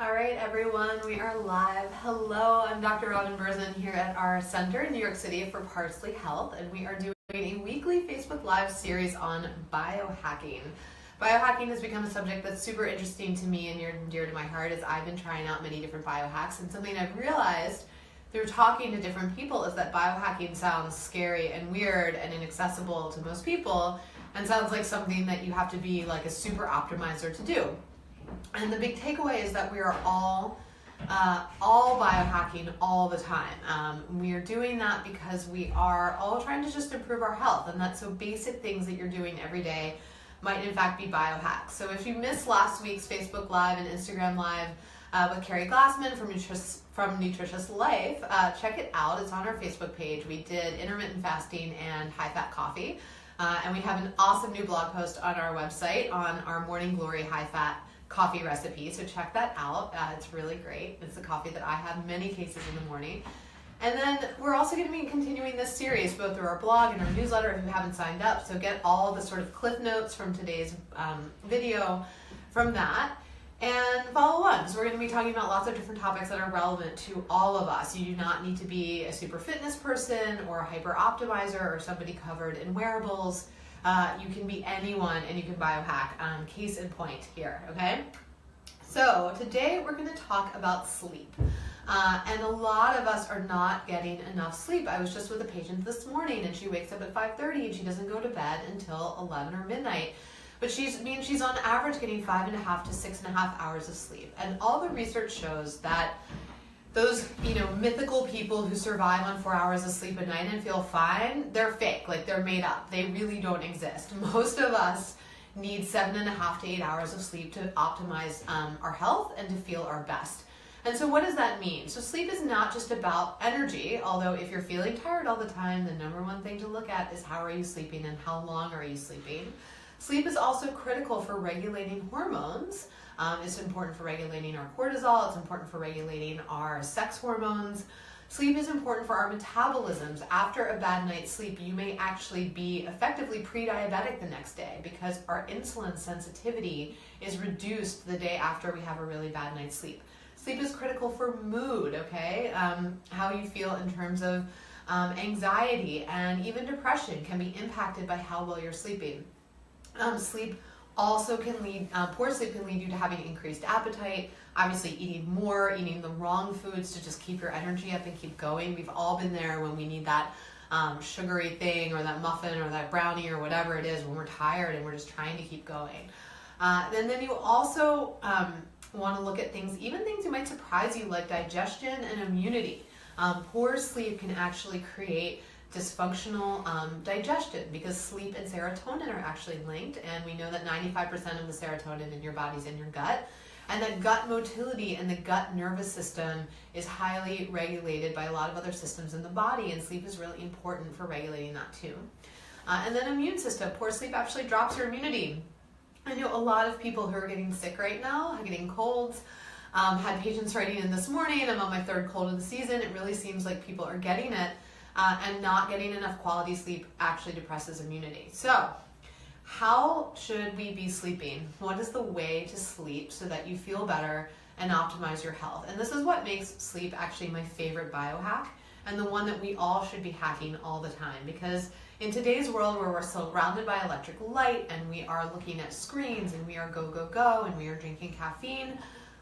All right, everyone, we are live. Hello, I'm Dr. Robin Berzin here at our center in New York City for Parsley Health, and we are doing a weekly Facebook Live series on biohacking. Biohacking has become a subject that's super interesting to me and near and dear to my heart as I've been trying out many different biohacks, and something I've realized through talking to different people is that biohacking sounds scary and weird and inaccessible to most people and sounds like something that you have to be like a super optimizer to do. And the big takeaway is that we are all biohacking all the time. We are doing that because we are all trying to just improve our health, and that's so basic things that you're doing every day might in fact be biohacks. So if you missed last week's Facebook Live and Instagram Live with Carrie Glassman from Nutritious Life, check it out. It's on our Facebook page. We did intermittent fasting and high-fat coffee, and we have an awesome new blog post on our website on our Morning Glory high-fat coffee recipe, so check that out. It's really great. It's the coffee that I have many cases in the morning. And then we're also going to be continuing this series both through our blog and our newsletter if you haven't signed up, so get all the sort of cliff notes from today's video from that and follow along, because we're going to be talking about lots of different topics that are relevant to all of us. You do not need to be a super fitness person or a hyper optimizer or somebody covered in wearables. You can be anyone and you can biohack. Case in point here, okay? So today we're going to talk about sleep. And a lot of us are not getting enough sleep. I was just with a patient this morning and she wakes up at 5:30 and she doesn't go to bed until 11 or midnight. But she's on average getting 5.5 to 6.5 hours of sleep. And all the research shows that those, mythical people who survive on 4 hours of sleep a night and feel fine, they're fake, like they're made up. They really don't exist. Most of us need 7.5 to 8 hours of sleep to optimize our health and to feel our best. And so what does that mean? So sleep is not just about energy, although if you're feeling tired all the time, the number one thing to look at is how are you sleeping and how long are you sleeping. Sleep is also critical for regulating hormones. It's important for regulating our cortisol. It's important for regulating our sex hormones. Sleep is important for our metabolisms. After a bad night's sleep, you may actually be effectively pre-diabetic the next day because our insulin sensitivity is reduced the day after we have a really bad night's sleep. Sleep is critical for mood, okay? How you feel in terms of anxiety and even depression can be impacted by how well you're sleeping. Sleep also can lead, poor sleep can lead you to having increased appetite, obviously eating more, eating the wrong foods to just keep your energy up and keep going. We've all been there when we need that sugary thing or that muffin or that brownie or whatever it is when we're tired and we're just trying to keep going. And then you also want to look at things, even things that might surprise you like digestion and immunity. Poor sleep can actually create dysfunctional digestion because sleep and serotonin are actually linked, and we know that 95% of the serotonin in your body is in your gut, and that gut motility and the gut nervous system is highly regulated by a lot of other systems in the body, and sleep is really important for regulating that too. And then immune system. Poor sleep actually drops your immunity. I know a lot of people who are getting sick right now, getting colds. Had patients writing in this morning, I'm on my third cold of the season. It really seems like people are getting it. And not getting enough quality sleep actually depresses immunity. So, how should we be sleeping? What is the way to sleep so that you feel better and optimize your health? And this is what makes sleep actually my favorite biohack and the one that we all should be hacking all the time, because in today's world where we're surrounded by electric light and we are looking at screens and we are go and we are drinking caffeine,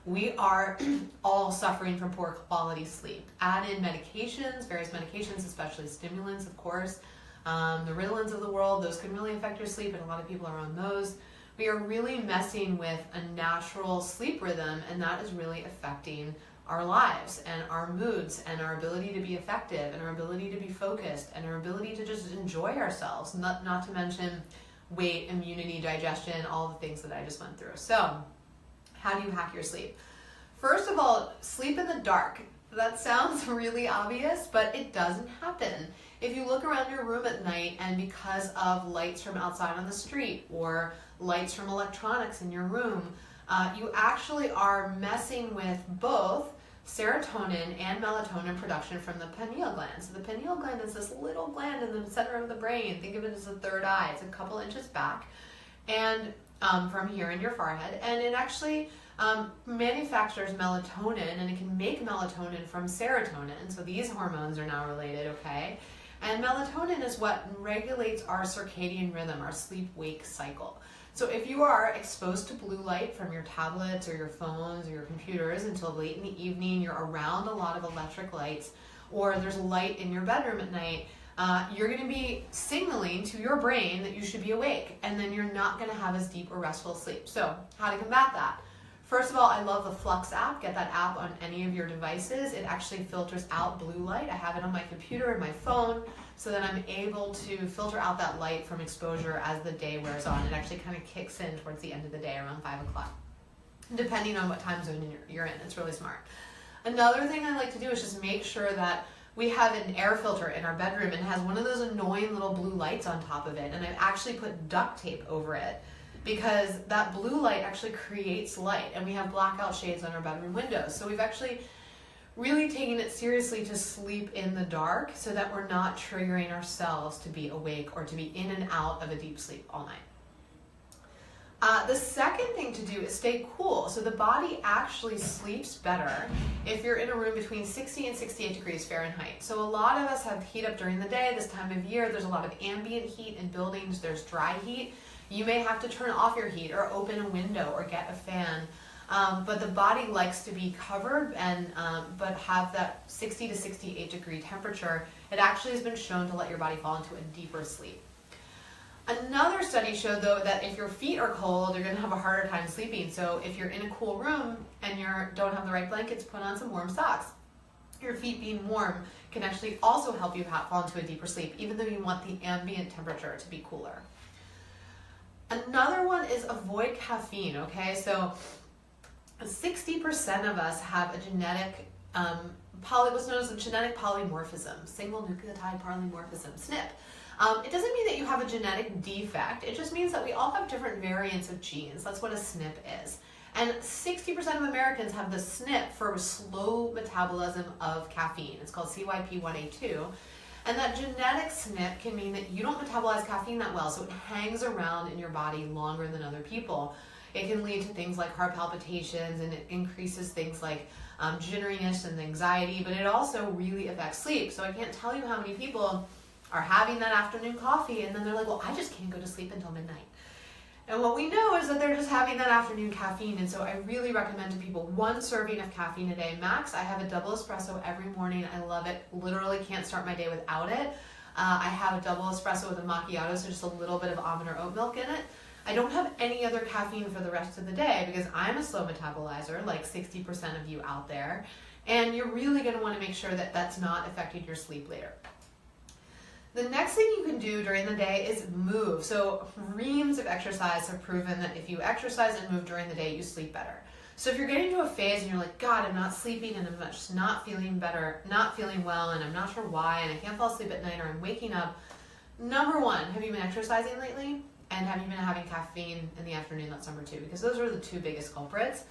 we are all suffering from poor quality sleep. Add in medications, various medications, especially stimulants, of course. The Ritalins of the world, those can really affect your sleep, and a lot of people are on those. We are really messing with a natural sleep rhythm, and that is really affecting our lives and our moods and our ability to be effective and our ability to be focused and our ability to just enjoy ourselves, not to mention weight, immunity, digestion, all the things that I just went through. So, how do you hack your sleep? First of all, sleep in the dark. That sounds really obvious, but it doesn't happen. If you look around your room at night and because of lights from outside on the street or lights from electronics in your room, you actually are messing with both serotonin and melatonin production from the pineal gland. So the pineal gland is this little gland in the center of the brain. Think of it as a third eye. It's a couple inches back. And from here in your forehead, and it actually manufactures melatonin, and it can make melatonin from serotonin. So these hormones are now related, okay? And melatonin is what regulates our circadian rhythm, our sleep-wake cycle. So if you are exposed to blue light from your tablets or your phones or your computers until late in the evening, you're around a lot of electric lights, or there's light in your bedroom at night, you're going to be signaling to your brain that you should be awake, and then you're not going to have as deep or restful sleep. So how to combat that? First of all, I love the Flux app. Get that app on any of your devices. It actually filters out blue light. I have it on my computer and my phone so that I'm able to filter out that light from exposure as the day wears on. It actually kind of kicks in towards the end of the day around 5 o'clock, depending on what time zone you're in. It's really smart. Another thing I like to do is just make sure that we have an air filter in our bedroom, and it has one of those annoying little blue lights on top of it, and I've actually put duct tape over it because that blue light actually creates light, and we have blackout shades on our bedroom windows. So we've actually really taken it seriously to sleep in the dark so that we're not triggering ourselves to be awake or to be in and out of a deep sleep all night. The second thing to do is stay cool. So the body actually sleeps better if you're in a room between 60 and 68 degrees Fahrenheit. So a lot of us have heat up during the day. This time of year, there's a lot of ambient heat in buildings. There's dry heat. You may have to turn off your heat or open a window or get a fan. But the body likes to be covered and but have that 60 to 68 degree temperature. It actually has been shown to let your body fall into a deeper sleep. Another study showed, though, that if your feet are cold, you're going to have a harder time sleeping. So if you're in a cool room and you don't have the right blankets, put on some warm socks. Your feet being warm can actually also help you fall into a deeper sleep, even though you want the ambient temperature to be cooler. Another one is avoid caffeine, okay? So 60% of us have a genetic, what's known as a genetic polymorphism, single nucleotide polymorphism, SNP. It doesn't mean that you have a genetic defect. It just means that we all have different variants of genes. That's what a SNP is. And 60% of Americans have the SNP for slow metabolism of caffeine. It's called CYP1A2. And that genetic SNP can mean that you don't metabolize caffeine that well, so it hangs around in your body longer than other people. It can lead to things like heart palpitations, and it increases things like jitteriness and anxiety, but it also really affects sleep. So I can't tell you how many people are having that afternoon coffee, and then they're like, well, I just can't go to sleep until midnight. And what we know is that they're just having that afternoon caffeine, and so I really recommend to people 1 serving of caffeine a day max. I have a double espresso every morning. I love it. Literally can't start my day without it. I have a double espresso with a macchiato, so just a little bit of almond or oat milk in it. I don't have any other caffeine for the rest of the day because I'm a slow metabolizer, like 60% of you out there, and you're really going to want to make sure that that's not affecting your sleep later. The next thing you can do during the day is move. So reams of exercise have proven that if you exercise and move during the day, you sleep better. So if you're getting to a phase and you're like, God, I'm not sleeping and I'm just not feeling better, not feeling well, and I'm not sure why, and I can't fall asleep at night, or I'm waking up, number 1, have you been exercising lately? And have you been having caffeine in the afternoon? That's number 2, because those are the 2 biggest culprits.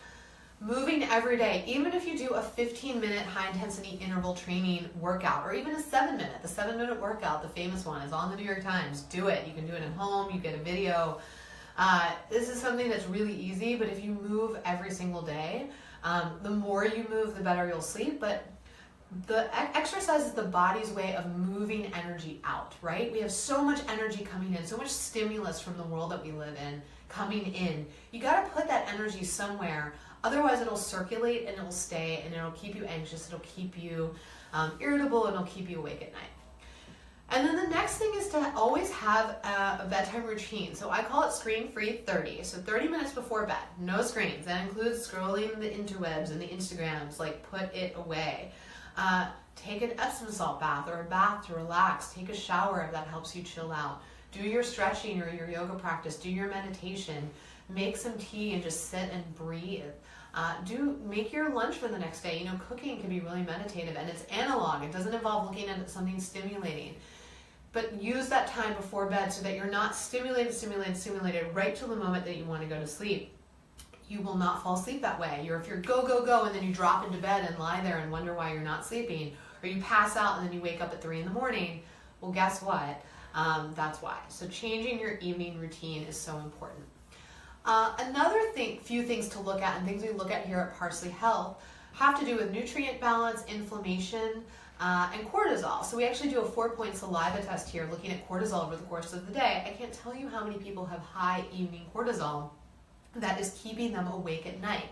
Moving every day, even if you do a 15-minute high-intensity interval training workout, or even a 7-minute, the 7-minute workout, the famous one, is on the New York Times. Do it. You can do it at home. You get a video. This is something that's really easy, but if you move every single day, the more you move, the better you'll sleep. But the exercise is the body's way of moving energy out, right? We have so much energy coming in, so much stimulus from the world that we live in coming in. You got to put that energy somewhere. Otherwise, it'll circulate and it'll stay, and it'll keep you anxious, it'll keep you irritable, and it'll keep you awake at night. And then the next thing is to always have a bedtime routine. So I call it screen-free 30. So 30 minutes before bed, no screens. That includes scrolling the interwebs and the Instagrams, like put it away. Take an Epsom salt bath or a bath to relax. Take a shower if that helps you chill out. Do your stretching or your yoga practice. Do your meditation. Make some tea and just sit and breathe. Make your lunch for the next day. You know, cooking can be really meditative, and it's analog. It doesn't involve looking at something stimulating. But use that time before bed so that you're not stimulated right till the moment that you want to go to sleep. You will not fall asleep that way. If you're go, and then you drop into bed and lie there and wonder why you're not sleeping, or you pass out and then you wake up at 3 in the morning, well, guess what? That's why. So changing your evening routine is so important. Few things to look at, and things we look at here at Parsley Health, have to do with nutrient balance, inflammation, and cortisol. So we actually do a 4-point saliva test here, looking at cortisol over the course of the day. I can't tell you how many people have high evening cortisol that is keeping them awake at night.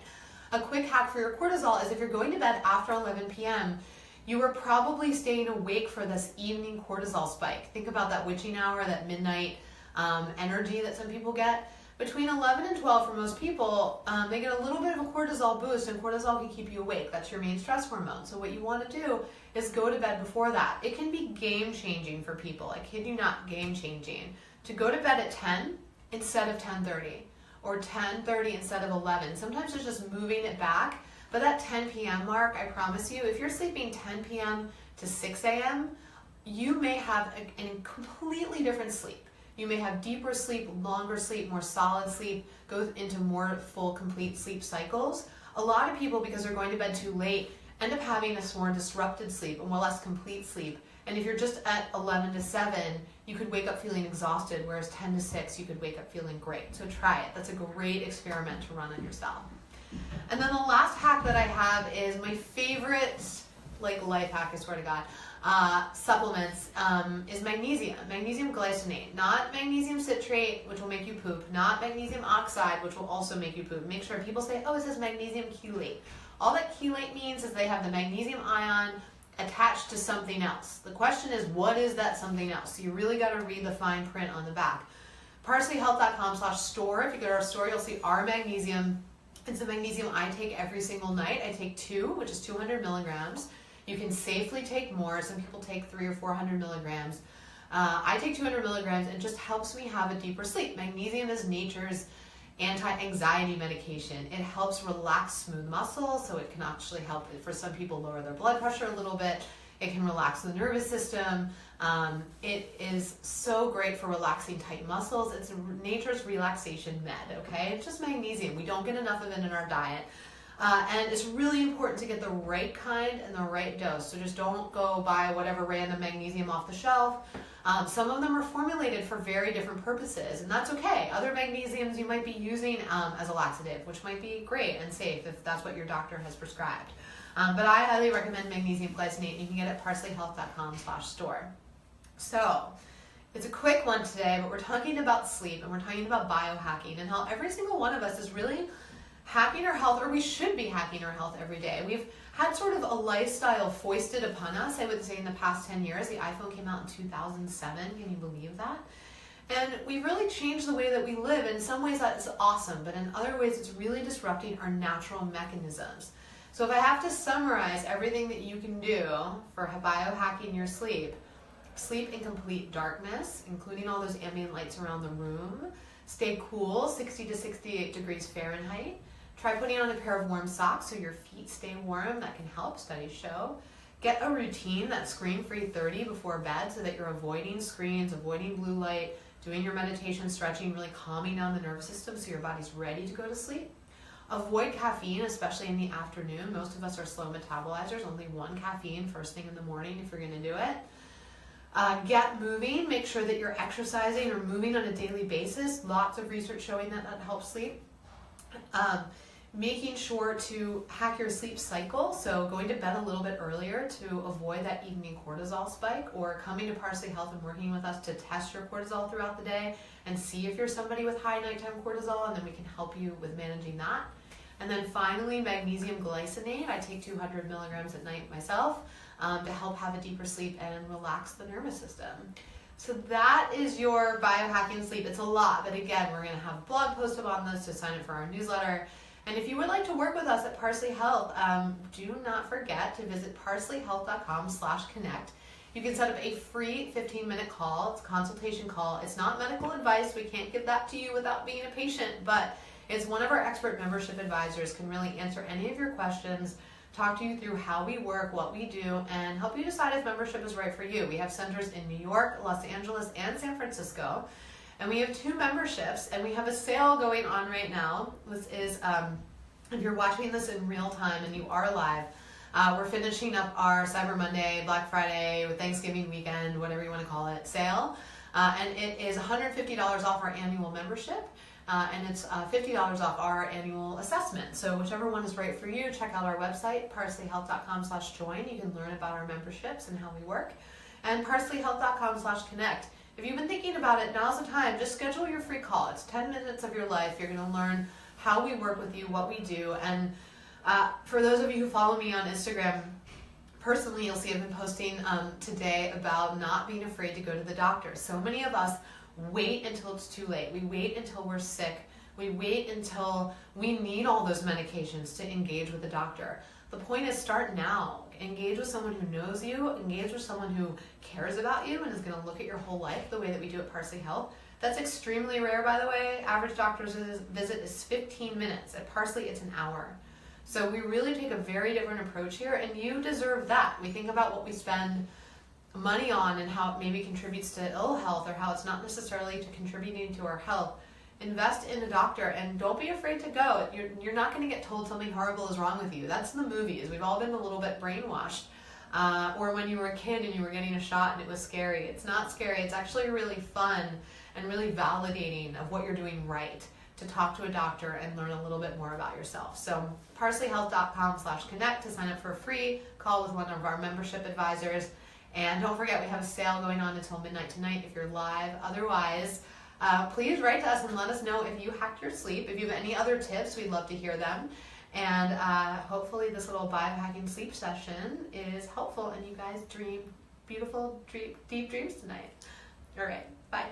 A quick hack for your cortisol is if you're going to bed after 11 p.m., you are probably staying awake for this evening cortisol spike. Think about that witching hour, that midnight energy that some people get. Between 11 and 12 for most people, they get a little bit of a cortisol boost, and cortisol can keep you awake. That's your main stress hormone. So what you want to do is go to bed before that. It can be game-changing for people. I kid you not, game-changing. To go to bed at 10 instead of 10:30, or 10:30 instead of 11. Sometimes it's just moving it back. But that 10 p.m. mark, I promise you, if you're sleeping 10 p.m. to 6 a.m., you may have a completely different sleep. You may have deeper sleep, longer sleep, more solid sleep, go into more full, complete sleep cycles. A lot of people, because they're going to bed too late, end up having a more disrupted sleep, a more less complete sleep. And if you're just at 11 to 7, you could wake up feeling exhausted, whereas 10 to 6, you could wake up feeling great. So try it. That's a great experiment to run on yourself. And then the last hack that I have is my favorite, life hack, I swear to God, supplements, is magnesium. Magnesium glycinate, not magnesium citrate, which will make you poop, not magnesium oxide, which will also make you poop. Make sure people say, oh, it says magnesium chelate. All that chelate means is they have the magnesium ion attached to something else. The question is, what is that something else? So you really got to read the fine print on the back. parsleyhealth.com/store. If you go to our store, you'll see our magnesium. It's the magnesium I take every single night. I take 2, which is 200 milligrams. You can safely take more. Some people take 300 or 400 milligrams. I take 200 milligrams, and it just helps me have a deeper sleep. Magnesium is nature's anti-anxiety medication. It helps relax smooth muscles, so it can actually help, for some people, lower their blood pressure a little bit. It can relax the nervous system. It is so great for relaxing tight muscles. It's nature's relaxation med, okay? It's just magnesium. We don't get enough of it in our diet. And it's really important to get the right kind and the right dose. So just don't go buy whatever random magnesium off the shelf. Some of them are formulated for very different purposes, and that's okay. Other magnesiums you might be using as a laxative, which might be great and safe if that's what your doctor has prescribed. But I highly recommend magnesium glycinate, and you can get it at parsleyhealth.com/store. So, it's a quick one today, but we're talking about sleep, and we're talking about biohacking, and how every single one of us is really hacking our health, or we should be hacking our health every day. We've had sort of a lifestyle foisted upon us, I would say, in the past 10 years. The iPhone came out in 2007. Can you believe that? And we've really changed the way that we live. In some ways, that's awesome, but in other ways, it's really disrupting our natural mechanisms. So if I have to summarize everything that you can do for biohacking your sleep, sleep in complete darkness, including all those ambient lights around the room. Stay cool, 60 to 68 degrees Fahrenheit. Try putting on a pair of warm socks so your feet stay warm. That can help, studies show. Get a routine that's screen-free 30 before bed so that you're avoiding screens, avoiding blue light, doing your meditation, stretching, really calming down the nervous system so your body's ready to go to sleep. Avoid caffeine, especially in the afternoon. Most of us are slow metabolizers, only 1 caffeine first thing in the morning if you're going to do it. Get moving. Make sure that you're exercising or moving on a daily basis. Lots of research showing that helps sleep. Making sure to hack your sleep cycle, so going to bed a little bit earlier to avoid that evening cortisol spike, or coming to Parsley Health and working with us to test your cortisol throughout the day and see if you're somebody with high nighttime cortisol, and then we can help you with managing that. And then finally, magnesium glycinate. I take 200 milligrams at night myself to help have a deeper sleep and relax the nervous system. So that is your biohacking sleep. It's a lot, but again, we're going to have a blog post on this to sign up for our newsletter. And if you would like to work with us at Parsley Health, do not forget to visit parsleyhealth.com/connect. You can set up a free 15-minute call. It's a consultation call. It's not medical advice. We can't give that to you without being a patient, but it's one of our expert membership advisors can really answer any of your questions, talk to you through how we work, what we do, and help you decide if membership is right for you. We have centers in New York, Los Angeles, and San Francisco. And we have 2 memberships, and we have a sale going on right now. This is, if you're watching this in real time and you are live, we're finishing up our Cyber Monday, Black Friday, Thanksgiving weekend, whatever you want to call it, sale. And it is $150 off our annual membership. and it's $50 off our annual assessment. So whichever one is right for you, check out our website, parsleyhealth.com/join. You can learn about our memberships and how we work. And parsleyhealth.com/connect. If you've been thinking about it, now's the time. Just schedule your free call. It's 10 minutes of your life. You're going to learn how we work with you, what we do. And for those of you who follow me on Instagram, personally, you'll see I've been posting today about not being afraid to go to the doctor. So many of us wait until it's too late. We wait until we're sick. We wait until we need all those medications to engage with the doctor. The point is, start now. Engage with someone who knows you. Engage with someone who cares about you and is going to look at your whole life the way that we do at Parsley Health. That's extremely rare, by the way. Average doctor's visit is 15 minutes. At Parsley, it's an hour. So we really take a very different approach here, and you deserve that. We think about what we spend money on and how it maybe contributes to ill health or how it's not necessarily to contributing to our health. Invest in a doctor and don't be afraid to go. You're not going to get told something horrible is wrong with you. That's in the movies. We've all been a little bit brainwashed. Or when you were a kid and you were getting a shot and it was scary. It's not scary. It's actually really fun and really validating of what you're doing right to talk to a doctor and learn a little bit more about yourself. So parsleyhealth.com/connect to sign up for a free call with one of our membership advisors. And don't forget, we have a sale going on until midnight tonight if you're live. Otherwise, please write to us and let us know if you hacked your sleep. If you have any other tips, we'd love to hear them. And hopefully this little biohacking sleep session is helpful and you guys dream beautiful, deep dreams tonight. All right, bye.